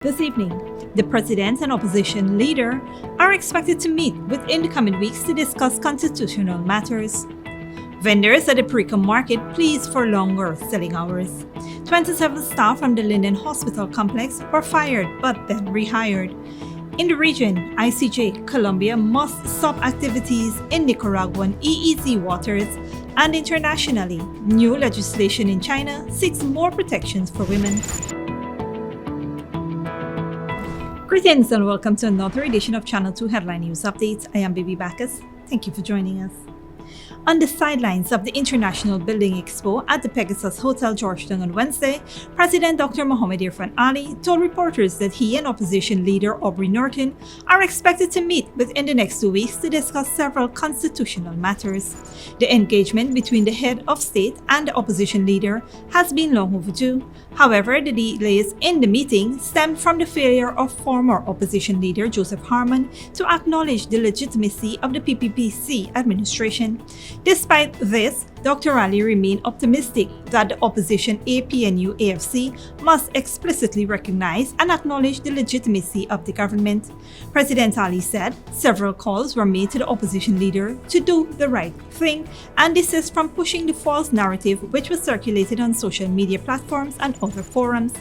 This evening, the president and opposition leader are expected to meet within the coming weeks to discuss constitutional matters. Vendors at the Parika market pleas for longer selling hours. 27 staff from the Linden hospital complex were fired but then rehired. In the region, ICJ, Colombia must stop activities in Nicaraguan EEZ waters, and internationally, new legislation in China seeks more protections for women. Greetings and welcome to another edition of Channel 2 Headline News Updates. I am Baby Bacchus. Thank you for joining us. On the sidelines of the International Building Expo at the Pegasus Hotel, Georgetown on Wednesday, President Dr. Mohamed Irfan Ali told reporters that he and opposition leader Aubrey Norton are expected to meet within the next 2 weeks to discuss several constitutional matters. The engagement between the head of state and the opposition leader has been long overdue. However, the delays in the meeting stemmed from the failure of former opposition leader Joseph Harman to acknowledge the legitimacy of the PPPC administration. Despite this, Dr. Ali remained optimistic that the opposition APNU-AFC must explicitly recognize and acknowledge the legitimacy of the government. President Ali said several calls were made to the opposition leader to do the right thing and desist from pushing the false narrative which was circulated on social media platforms and other forums.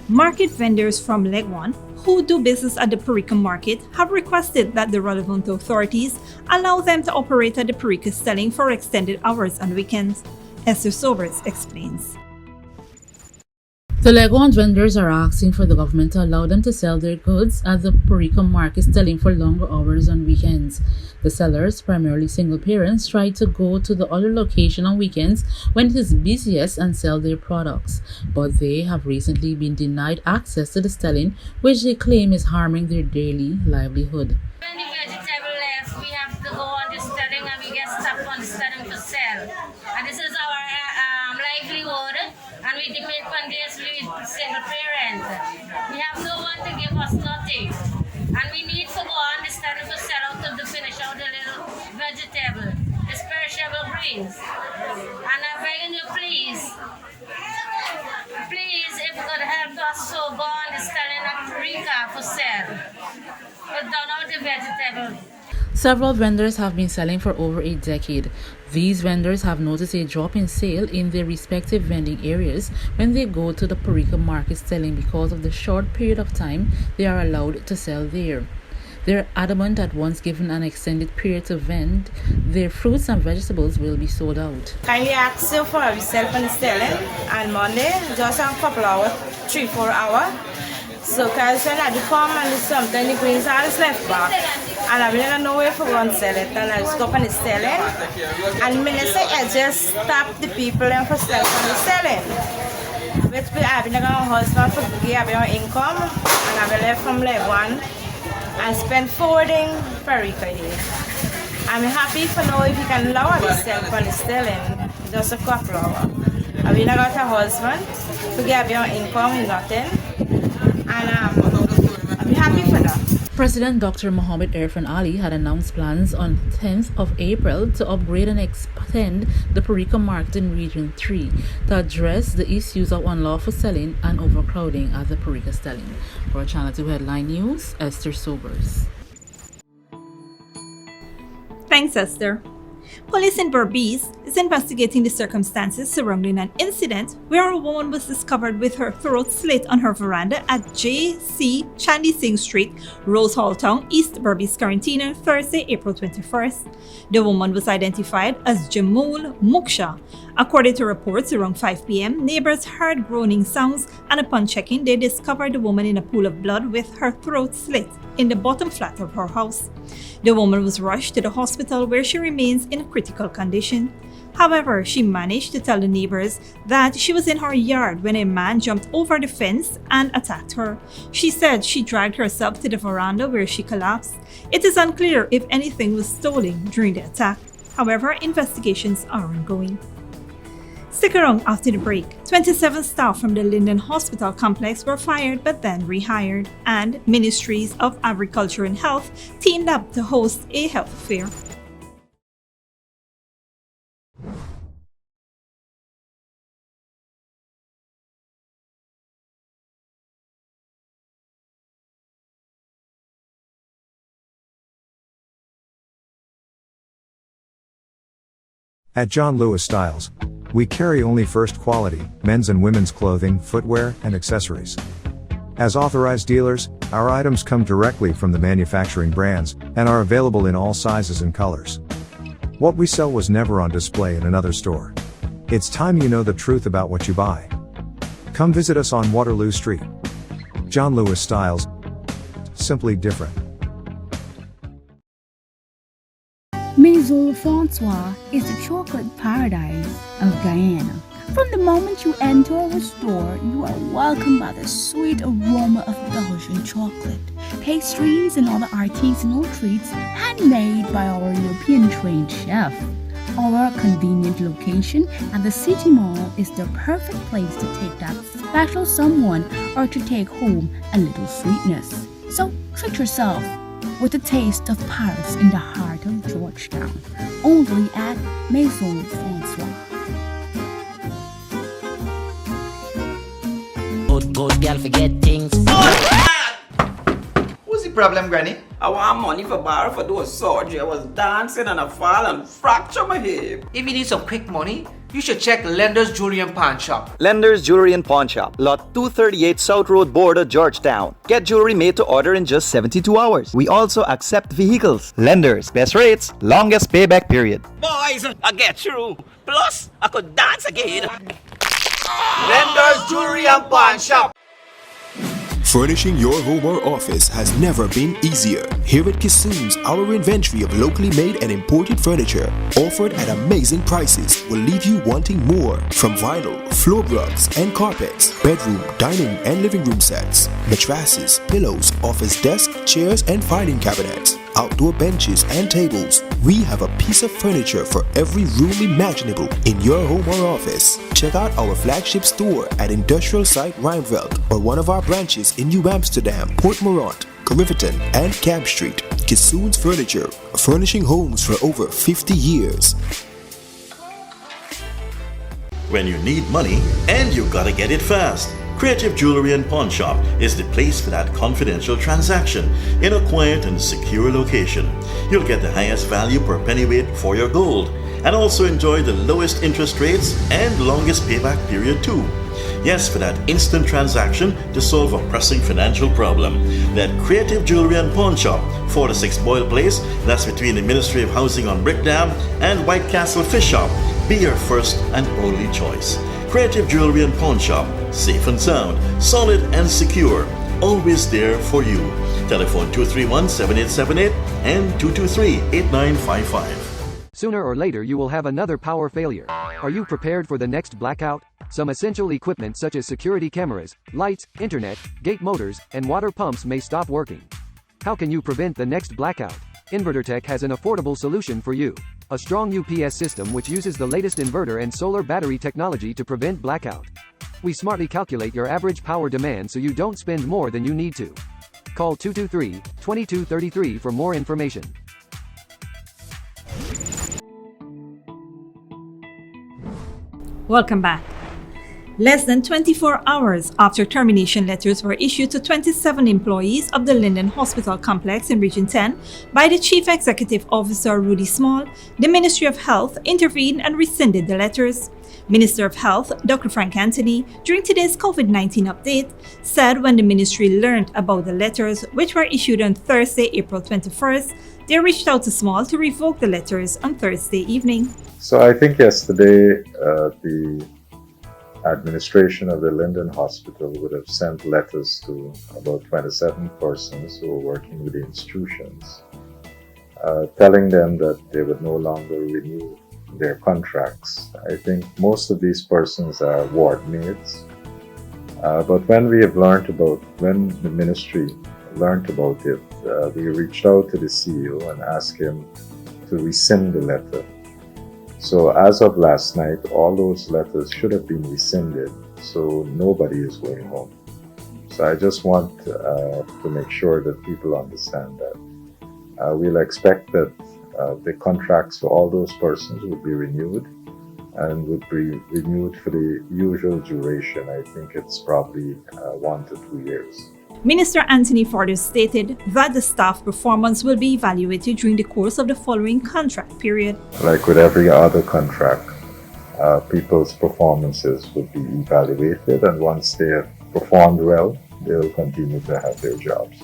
Market vendors from Leg 1 who do business at the Parika market have requested that the relevant authorities allow them to operate at the Parika selling for extended hours and weekends. Esther Sobers explains. The Leg 1 vendors are asking for the government to allow them to sell their goods at the Parika market selling for longer hours on weekends. The sellers, primarily single parents, try to go to the other location on weekends when it is busiest and sell their products, but they have recently been denied access to the selling, which they claim is harming their daily livelihood. When the vegetable left, we have to go on the selling and we get stuck on the selling to sell. And this is our livelihood, and we depend on this with single parent. We have no one to give us nothing. And we need to go on the selling to sell out to finish out the little vegetable, the perishable greens. And I'm begging you, please, if you could help us to go on the selling at Parika for sale. Put down all the vegetables. Several vendors have been selling for over a decade. These vendors have noticed a drop in sale in their respective vending areas when they go to the Parika market selling because of the short period of time they are allowed to sell there. They're adamant that once given an extended period to vend, their fruits and vegetables will be sold out. Kindly ask you for yourself on the selling on Monday, just a couple hours, 3-4 hours. So, because when I do come and do something, the greens are just left back. And I really don't know where to go and sell it. And I just go up on the selling. And minister, I just stop the people and for selling on the selling. Which I've been a husband for give your income. And I've been left from Leg 1 and spend forwarding Parika here. I'm happy for now if you can lower the self on the selling. Just a couple hours. I've been got a husband to give your income, nothing. And I'm happy for that. President Dr. Mohamed Irfan Ali had announced plans on 10th of April to upgrade and extend the Parika market in Region 3 to address the issues of unlawful selling and overcrowding at the Parika selling. For Channel 2 Headline News, Esther Sobers. Thanks, Esther. Police in Berbice is investigating the circumstances surrounding an incident where a woman was discovered with her throat slit on her veranda at J.C. Chandy Singh Street, Rose Hall Town, East Berbice, Quarantine, Thursday, April 21st. The woman was identified as Jamul Muksha. According to reports, around 5 p.m., neighbors heard groaning sounds, and upon checking, they discovered the woman in a pool of blood with her throat slit in the bottom flat of her house. The woman was rushed to the hospital where she remains in critical condition. However, she managed to tell the neighbors that she was in her yard when a man jumped over the fence and attacked her. She said she dragged herself to the veranda where she collapsed. It is unclear if anything was stolen during the attack. However, investigations are ongoing. Stick around after the break. 27 staff from the Linden Hospital complex were fired but then rehired, and Ministries of Agriculture and Health teamed up to host a health fair. At John Lewis Styles, we carry only first quality, men's and women's clothing, footwear, and accessories. As authorized dealers, our items come directly from the manufacturing brands, and are available in all sizes and colors. What we sell was never on display in another store. It's time you know the truth about what you buy. Come visit us on Waterloo Street. John Lewis Styles. Simply different. Maison Francois is the chocolate paradise of Guyana. From the moment you enter our store, you are welcomed by the sweet aroma of Belgian chocolate, pastries, and other artisanal treats handmade by our European-trained chef. Our convenient location at the City Mall is the perfect place to take that special someone or to take home a little sweetness. So treat yourself with a taste of Paris in the heart of Georgetown, only at Maison Francois. Good girl forget things. What's the problem, Granny? I want money for borrow for those surgery. I was dancing and I fall and fracture my hip. If you need some quick money, you should check Lender's Jewelry and Pawn Shop. Lender's Jewelry and Pawn Shop, Lot 238 South Road Border, Georgetown. Get jewelry made to order in just 72 hours. We also accept vehicles. Lender's, best rates, longest payback period. Boys, I get through. Plus, I could dance again. Lender's Jewelry and Pawn Shop. Furnishing your home or office has never been easier. Here at Kissoon's, our inventory of locally made and imported furniture, offered at amazing prices, will leave you wanting more. From vinyl, floor rugs and carpets, bedroom, dining and living room sets, mattresses, pillows, office desk, chairs and filing cabinets, outdoor benches and tables. We have a piece of furniture for every room imaginable in your home or office. Check out our flagship store at Industrial Site Rijnveld or one of our branches in New Amsterdam, Port Morant, Riverton and Camp Street. Kissoon's Furniture, furnishing homes for over 50 years. When you need money and you gotta get it fast, Creative Jewelry and Pawn Shop is the place for that confidential transaction in a quiet and secure location. You'll get the highest value per pennyweight for your gold and also enjoy the lowest interest rates and longest payback period too. Yes, for that instant transaction to solve a pressing financial problem. That Creative Jewelry and Pawn Shop, 46 Boyle Place, that's between the Ministry of Housing on Brickdam and White Castle Fish Shop, be your first and only choice. Creative Jewelry and Pawn Shop, safe and sound, solid and secure, always there for you. Telephone 231-7878 and 223-8955. Sooner or later you will have another power failure. Are you prepared for the next blackout? Some essential equipment such as security cameras, lights, internet, gate motors, and water pumps may stop working. How can you prevent the next blackout? InverterTech has an affordable solution for you. A strong UPS system which uses the latest inverter and solar battery technology to prevent blackout. We smartly calculate your average power demand so you don't spend more than you need to. Call 223-2233 for more information. Welcome back. Less than 24 hours after termination letters were issued to 27 employees of the Linden Hospital Complex in Region 10 by the Chief Executive Officer Rudy Small, the Ministry of Health intervened and rescinded the letters. Minister of Health, Dr. Frank Anthony, during today's COVID-19 update, said when the ministry learned about the letters, which were issued on Thursday, April 21st, they reached out to Small to revoke the letters on Thursday evening. So I think yesterday the administration of the Linden Hospital would have sent letters to about 27 persons who were working with the institutions, telling them that they would no longer renew their contracts. I think most of these persons are ward mates, but when the ministry learned about it, we reached out to the CEO and asked him to rescind the letter. So as of last night, all those letters should have been rescinded, so nobody is going home. So I just want to make sure that people understand that. We'll expect that the contracts for all those persons would be renewed and would be renewed for the usual duration. I think it's probably 1 to 2 years. Minister Anthony Forders stated that the staff performance will be evaluated during the course of the following contract period. Like with every other contract, people's performances would be evaluated, and once they have performed well, they'll continue to have their jobs.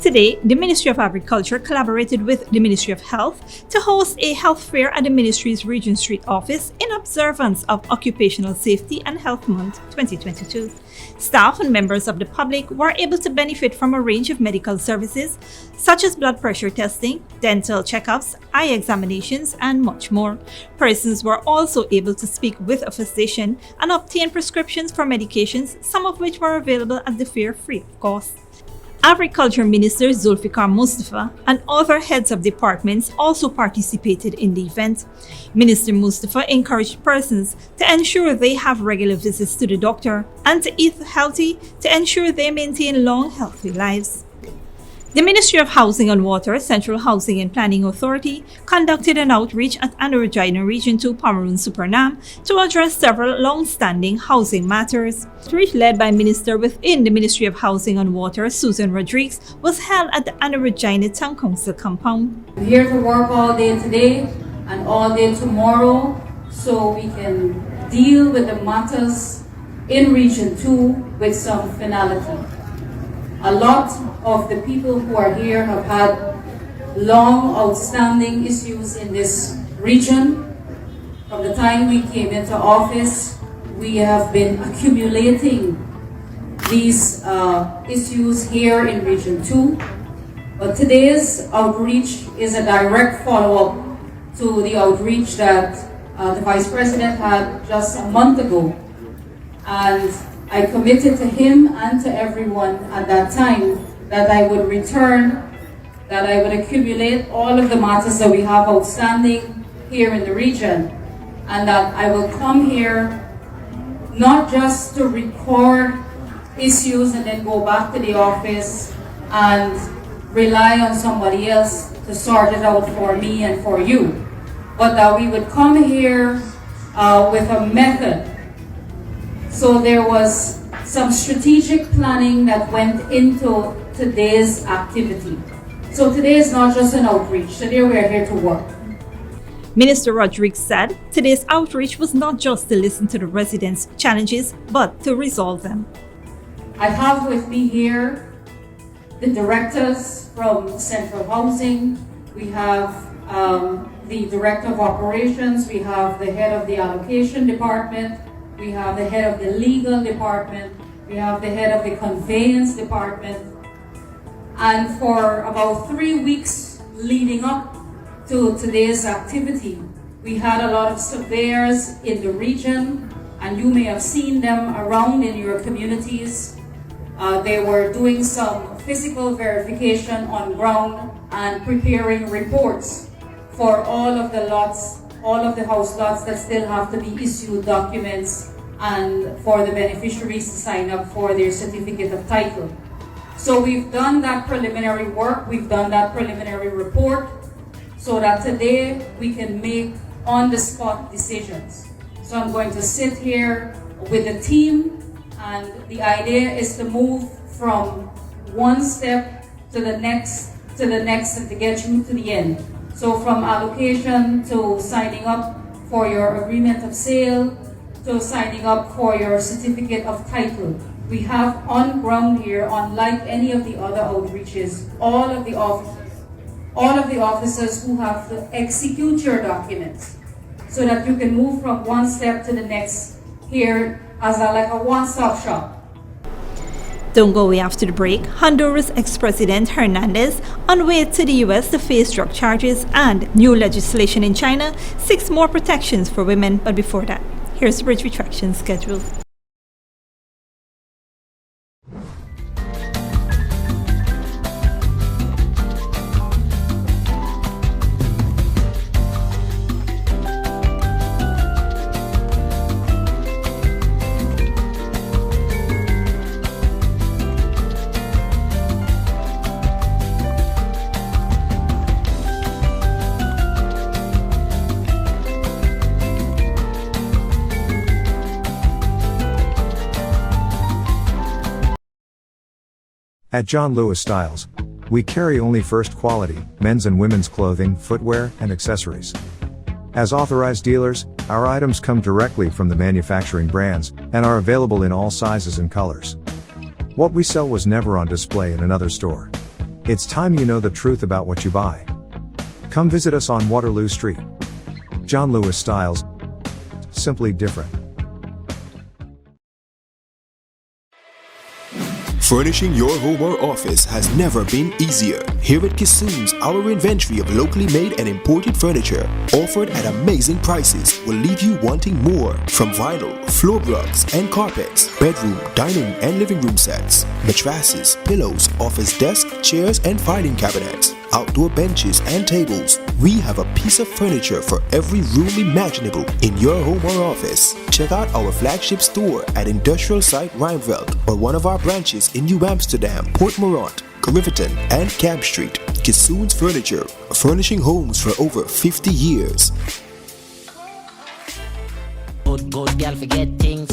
Today, the Ministry of Agriculture collaborated with the Ministry of Health to host a health fair at the ministry's Regent Street office in observance of Occupational Safety and Health Month 2022. Staff and members of the public were able to benefit from a range of medical services such as blood pressure testing, dental checkups, eye examinations, and much more. Persons were also able to speak with a physician and obtain prescriptions for medications, some of which were available at the fair free of cost. Agriculture Minister Zulfikar Mustafa and other heads of departments also participated in the event. Minister Mustafa encouraged persons to ensure they have regular visits to the doctor and to eat healthy to ensure they maintain long, healthy lives. The Ministry of Housing and Water, Central Housing and Planning Authority, conducted an outreach at Nicaraguan Region 2 Pomeroon Supernam to address several long-standing housing matters. The outreach led by Minister within the Ministry of Housing and Water, Susan Rodriguez, was held at the Nicaraguan Town Council compound. We're here to work all day today and all day tomorrow so we can deal with the matters in Region 2 with some finality. A lot of the people who are here have had long outstanding issues in this region. From the time we came into office, we have been accumulating these issues here in Region 2. But today's outreach is a direct follow-up to the outreach that the Vice President had just a month ago. And I committed to him and to everyone at that time that I would return, that I would accumulate all of the matters that we have outstanding here in the region, and that I will come here not just to record issues and then go back to the office and rely on somebody else to sort it out for me and for you, but that we would come here with a method. So there was some strategic planning that went into today's activity. So today is not just an outreach. Today we are here to work. Minister Rodriguez said today's outreach was not just to listen to the residents' challenges, but to resolve them. I have with me here the directors from Central Housing. We have the Director of Operations. We have the head of the Allocation Department. We have the head of the Legal Department. We have the head of the Conveyance Department. And for about 3 weeks leading up to today's activity, we had a lot of surveyors in the region, and you may have seen them around in your communities. They were doing some physical verification on ground and preparing reports for all of the lots, all of the house lots that still have to be issued documents and for the beneficiaries to sign up for their certificate of title. So we've done that preliminary work, we've done that preliminary report, so that today we can make on-the-spot decisions. So I'm going to sit here with the team, and the idea is to move from one step to the next, and to get you to the end. So from allocation to signing up for your agreement of sale, to signing up for your certificate of title. We have on ground here, unlike any of the other outreaches, all of the officers who have to execute your documents so that you can move from one step to the next here as like a one-stop shop. Don't go away after the break. Honduras ex-president Hernandez on way to the US to face drug charges, and new legislation in China seeks more protections for women. But before that, here's the bridge retraction schedule. At John Lewis Styles, we carry only first quality, men's and women's clothing, footwear, and accessories. As authorized dealers, our items come directly from the manufacturing brands and are available in all sizes and colors. What we sell was never on display in another store. It's time you know the truth about what you buy. Come visit us on Waterloo Street. John Lewis Styles. Simply different. Furnishing your home or office has never been easier. Here at Kissoon's, our inventory of locally made and imported furniture, offered at amazing prices, will leave you wanting more. From vinyl, floor rugs and carpets, bedroom, dining and living room sets, mattresses, pillows, office desk, chairs and filing cabinets, outdoor benches and tables. We have a piece of furniture for every room imaginable in your home or office. Check out our flagship store at Industrial Site Rijnveld or one of our branches in New Amsterdam, Port Morant, Riverton and Camp Street. Kissoon's Furniture, furnishing homes for over 50 years. Good girl forget things.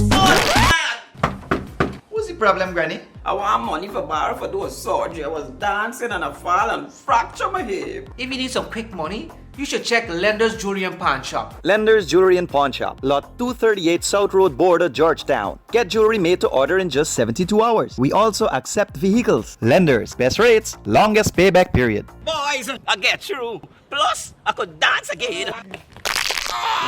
What's the problem, Granny? I want money for borrow for those surgery. I was dancing and I fall and fracture my hip. If you need some quick money, you should check Lender's Jewelry and Pawn Shop. Lender's Jewelry and Pawn Shop, Lot 238 South Road Border, Georgetown. Get jewelry made to order in just 72 hours. We also accept vehicles. Lender's, best rates, longest payback period. Boys, I get through. Plus, I could dance again.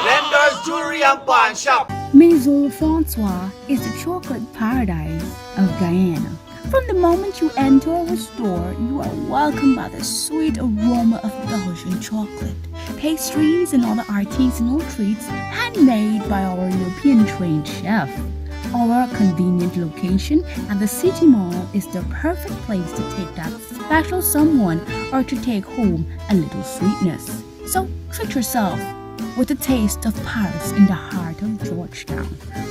Lender's Jewelry and Pawn Shop. Maison Francois is the chocolate paradise of Guyana. From the moment you enter our store, you are welcomed by the sweet aroma of Belgian chocolate, pastries and other artisanal treats handmade by our European-trained chef. Our convenient location at the City Mall is the perfect place to take that special someone or to take home a little sweetness. So treat yourself with a taste of Paris in the heart of Georgetown,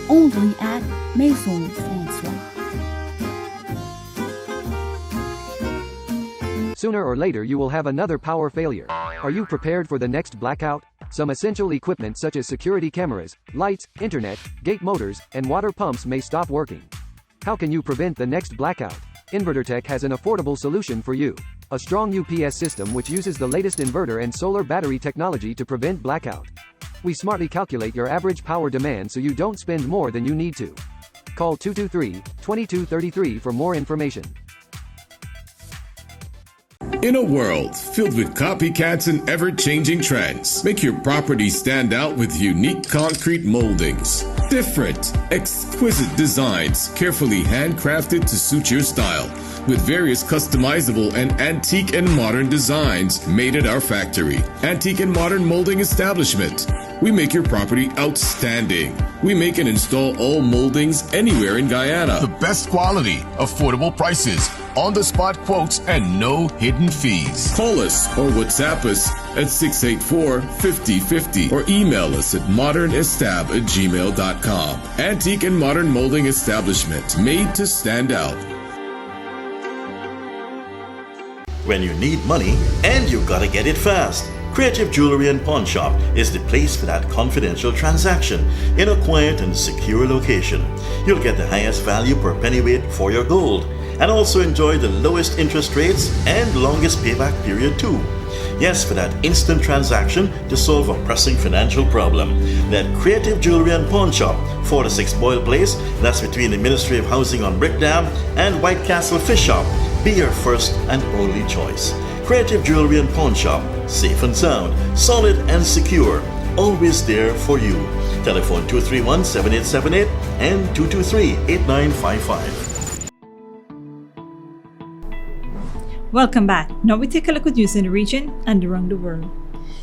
only at Maison Francois. Sooner or later you will have another power failure. Are you prepared for the next blackout? Some essential equipment such as security cameras, lights, internet, gate motors, and water pumps may stop working. How can you prevent the next blackout? InverterTech has an affordable solution for you. A strong UPS system which uses the latest inverter and solar battery technology to prevent blackout. We smartly calculate your average power demand so you don't spend more than you need to. Call 223-2233 for more information. In a world filled with copycats and ever-changing trends, make your property stand out with unique concrete moldings. Different, exquisite designs carefully handcrafted to suit your style, with various customizable and antique and modern designs made at our factory. Antique and modern molding establishment. We make your property outstanding. We make and install all moldings anywhere in Guyana. The best quality, affordable prices, on-the-spot quotes, and no hidden fees. Call us or WhatsApp us at 684-5050 or email us at modernestab@gmail.com. Antique and modern molding establishment, made to stand out. When you need money and you gotta get it fast, Creative Jewelry and Pawn Shop is the place for that confidential transaction in a quiet and secure location. You'll get the highest value per pennyweight for your gold and also enjoy the lowest interest rates and longest payback period too. Yes, for that instant transaction to solve a pressing financial problem. That Creative Jewelry and Pawn Shop, 46 Boyle Place, that's between the Ministry of Housing on Brickdam and White Castle Fish Shop, be your first and only choice. Creative Jewelry and Pawn Shop, safe and sound, solid and secure, always there for you. Telephone 231-7878 and 223-8955. Welcome back. Now we take a look at news in the region and around the world.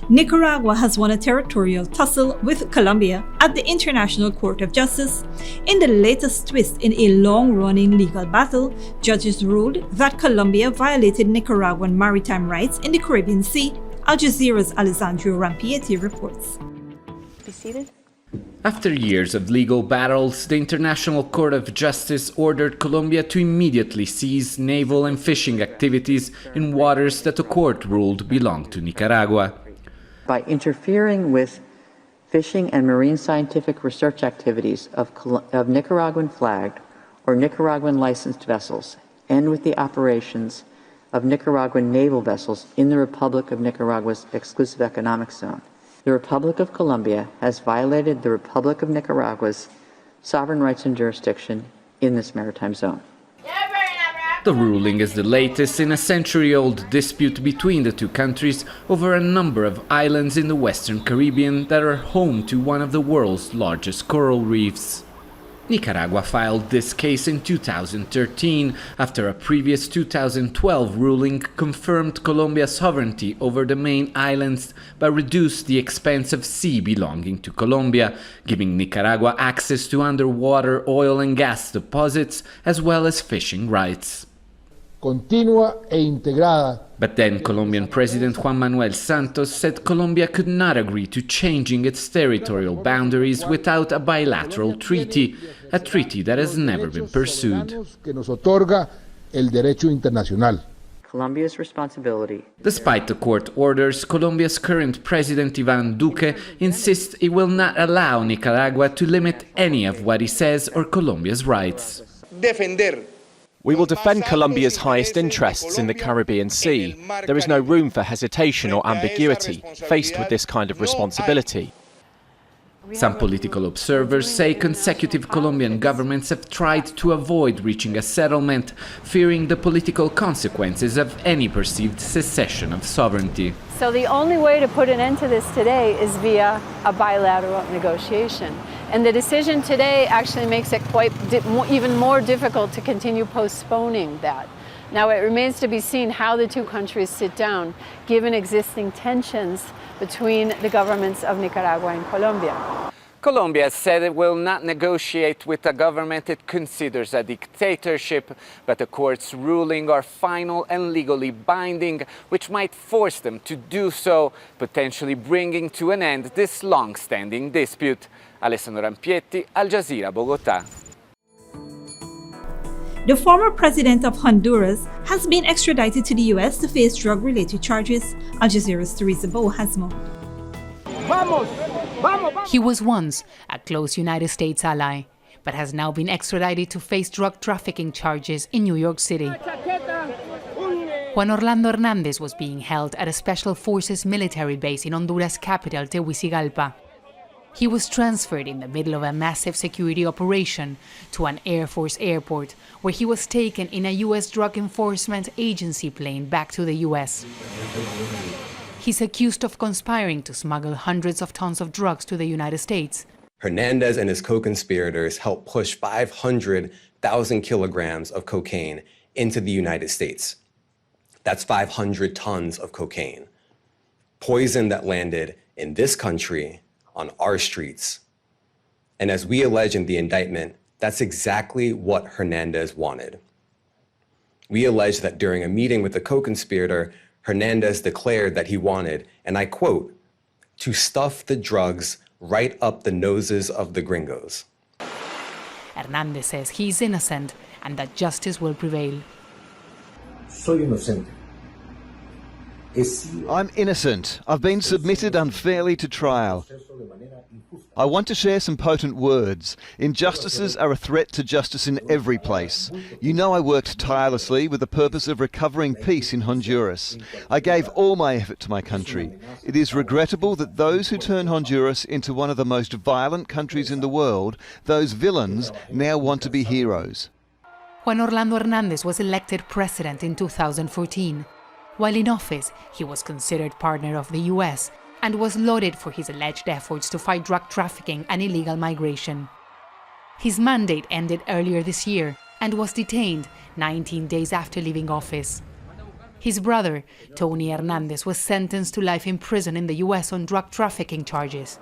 Nicaragua has won a territorial tussle with Colombia at the International Court of Justice. In the latest twist in a long-running legal battle, judges ruled that Colombia violated Nicaraguan maritime rights in the Caribbean Sea. Al Jazeera's Alessandro Rampietti reports. Be seated. After years of legal battles, the International Court of Justice ordered Colombia to immediately cease naval and fishing activities in waters that the court ruled belonged to Nicaragua. By interfering with fishing and marine scientific research activities of Nicaraguan flagged or Nicaraguan licensed vessels end with the operations of Nicaraguan naval vessels in the Republic of Nicaragua's exclusive economic zone. The Republic of Colombia has violated the Republic of Nicaragua's sovereign rights and jurisdiction in this maritime zone. The ruling is the latest in a century-old dispute between the two countries over a number of islands in the Western Caribbean that are home to one of the world's largest coral reefs. Nicaragua filed this case in 2013 after a previous 2012 ruling confirmed Colombia's sovereignty over the main islands but reduced the expanse of sea belonging to Colombia, giving Nicaragua access to underwater oil and gas deposits as well as fishing rights. Continua e integrada. But then Colombian President Juan Manuel Santos said Colombia could not agree to changing its territorial boundaries without a bilateral treaty, a treaty that has never been pursued. Que nos otorga el derecho internacional. Colombia's responsibility. Despite the court orders, Colombia's current president Iván Duque insists he will not allow Nicaragua to limit any of what he says or Colombia's rights. We will defend Colombia's highest interests in the Caribbean Sea. There is no room for hesitation or ambiguity faced with this kind of responsibility. Some political observers say consecutive Colombian governments have tried to avoid reaching a settlement, fearing the political consequences of any perceived secession of sovereignty. So the only way to put an end to this today is via a bilateral negotiation. And the decision today actually makes it even more difficult to continue postponing that. Now it remains to be seen how the two countries sit down, given existing tensions between the governments of Nicaragua and Colombia. Colombia said it will not negotiate with a government it considers a dictatorship, but the court's ruling are final and legally binding, which might force them to do so, potentially bringing to an end this long-standing dispute. Alessandro Rampietti, Al Jazeera, Bogotá. The former president of Honduras has been extradited to the US to face drug-related charges. Al Jazeera's Teresa Bo has more. He was once a close United States ally, but has now been extradited to face drug trafficking charges in New York City. Juan Orlando Hernández was being held at a Special Forces military base in Honduras' capital, Tegucigalpa. He was transferred in the middle of a massive security operation to an Air Force airport, where he was taken in a U.S. Drug Enforcement Agency plane back to the U.S. He's accused of conspiring to smuggle hundreds of tons of drugs to the United States. Hernandez and his co-conspirators helped push 500,000 kilograms of cocaine into the United States. That's 500 tons of cocaine. Poison that landed in this country on our streets. And as we allege in the indictment, that's exactly what Hernandez wanted. We allege that during a meeting with the co-conspirator, Hernandez declared that he wanted, and I quote, to stuff the drugs right up the noses of the gringos. Hernandez says he's innocent and that justice will prevail. Soy inocente. I'm innocent. I've been submitted unfairly to trial. I want to share some potent words. Injustices are a threat to justice in every place. You know I worked tirelessly with the purpose of recovering peace in Honduras. I gave all my effort to my country. It is regrettable that those who turn Honduras into one of the most violent countries in the world, those villains, now want to be heroes. Juan Orlando Hernández was elected president in 2014. While in office, he was considered partner of the U.S. and was lauded for his alleged efforts to fight drug trafficking and illegal migration. His mandate ended earlier this year and was detained 19 days after leaving office. His brother, Tony Hernandez, was sentenced to life in prison in the U.S. on drug trafficking charges.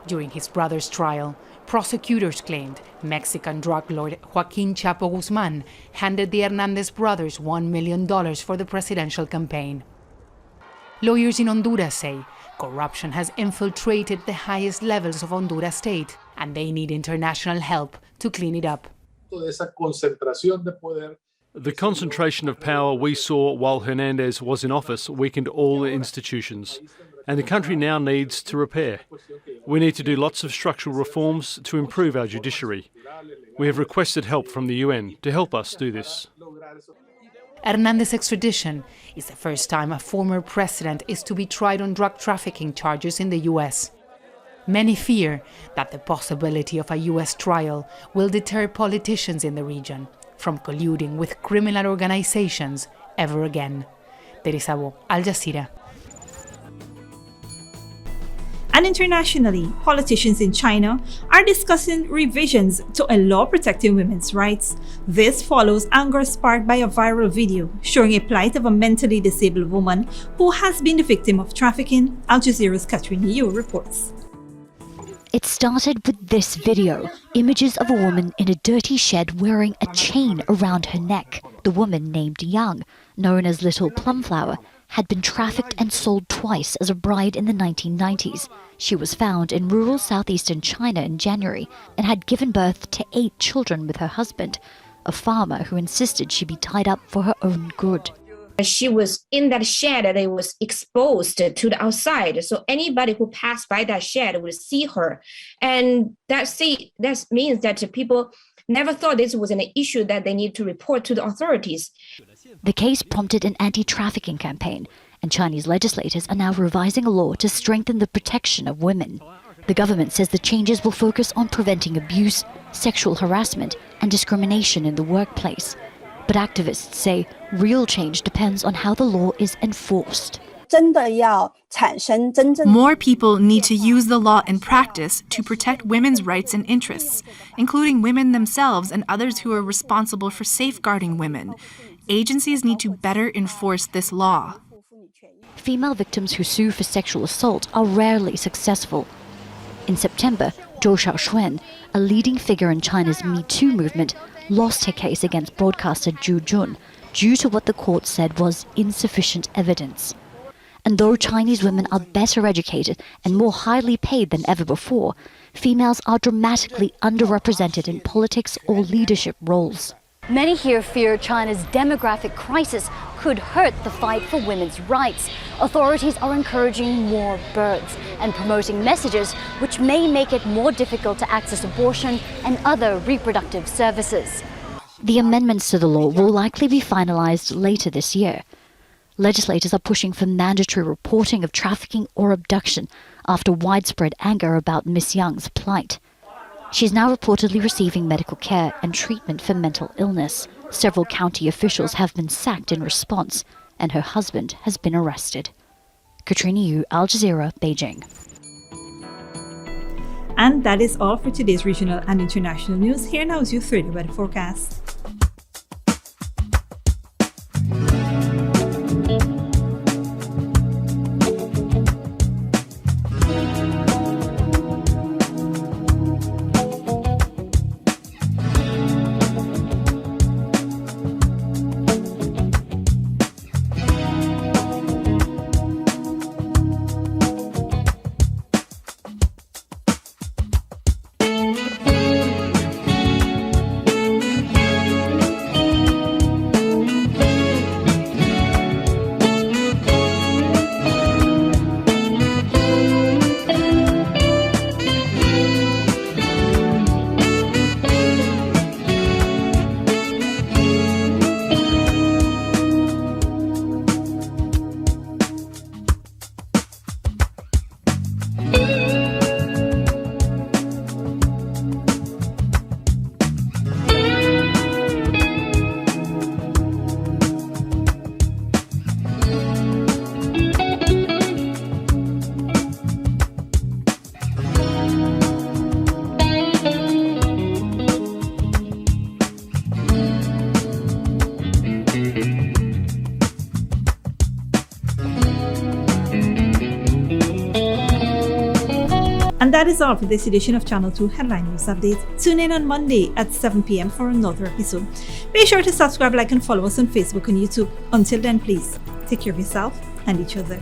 During his brother's trial, prosecutors claimed Mexican drug lord Joaquin Chapo Guzman handed the Hernandez brothers $1 million for the presidential campaign. Lawyers in Honduras say corruption has infiltrated the highest levels of Honduras state, and they need international help to clean it up. The concentration of power we saw while Hernandez was in office weakened all the institutions, and the country now needs to repair. We need to do lots of structural reforms to improve our judiciary. We have requested help from the UN to help us do this. Hernandez's extradition is the first time a former president is to be tried on drug trafficking charges in the U.S. Many fear that the possibility of a U.S. trial will deter politicians in the region from colluding with criminal organizations ever again. Teresa Bo, Al Jazeera. And internationally, politicians in China are discussing revisions to a law protecting women's rights. This follows anger sparked by a viral video showing a plight of a mentally disabled woman who has been the victim of trafficking. Al Jazeera's Katrina Yu reports. It started with this video, images of a woman in a dirty shed wearing a chain around her neck. The woman, named Yang, known as Little Plumflower, had been trafficked and sold twice as a bride in the 1990s. She was found in rural southeastern China in January and had given birth to 8 children with her husband, a farmer who insisted she be tied up for her own good. She was in that shed that it was exposed to the outside, so anybody who passed by that shed would see her. And that means that people never thought this was an issue that they need to report to the authorities. The case prompted an anti-trafficking campaign, and Chinese legislators are now revising a law to strengthen the protection of women. The government says the changes will focus on preventing abuse, sexual harassment, and discrimination in the workplace. But activists say real change depends on how the law is enforced. More people need to use the law in practice to protect women's rights and interests, including women themselves and others who are responsible for safeguarding women. Agencies need to better enforce this law. Female victims who sue for sexual assault are rarely successful. In September, Zhou Xiaoxuan, a leading figure in China's Me Too movement, lost her case against broadcaster Zhu Jun due to what the court said was insufficient evidence. And though Chinese women are better educated and more highly paid than ever before, females are dramatically underrepresented in politics or leadership roles. Many here fear China's demographic crisis could hurt the fight for women's rights. Authorities are encouraging more births and promoting messages which may make it more difficult to access abortion and other reproductive services. The amendments to the law will likely be finalized later this year. Legislators are pushing for mandatory reporting of trafficking or abduction after widespread anger about Miss Young's plight. She is now reportedly receiving medical care and treatment for mental illness. Several county officials have been sacked in response, and her husband has been arrested. Katrina Yu, Al Jazeera, Beijing. And that is all for today's regional and international news. Here now is your 30 weather forecast. And that is all for this edition of Channel 2 Headline News Update. Tune in on Monday at 7 p.m. for another episode. Be sure to subscribe, like, and follow us on Facebook and YouTube. Until then, please take care of yourself and each other.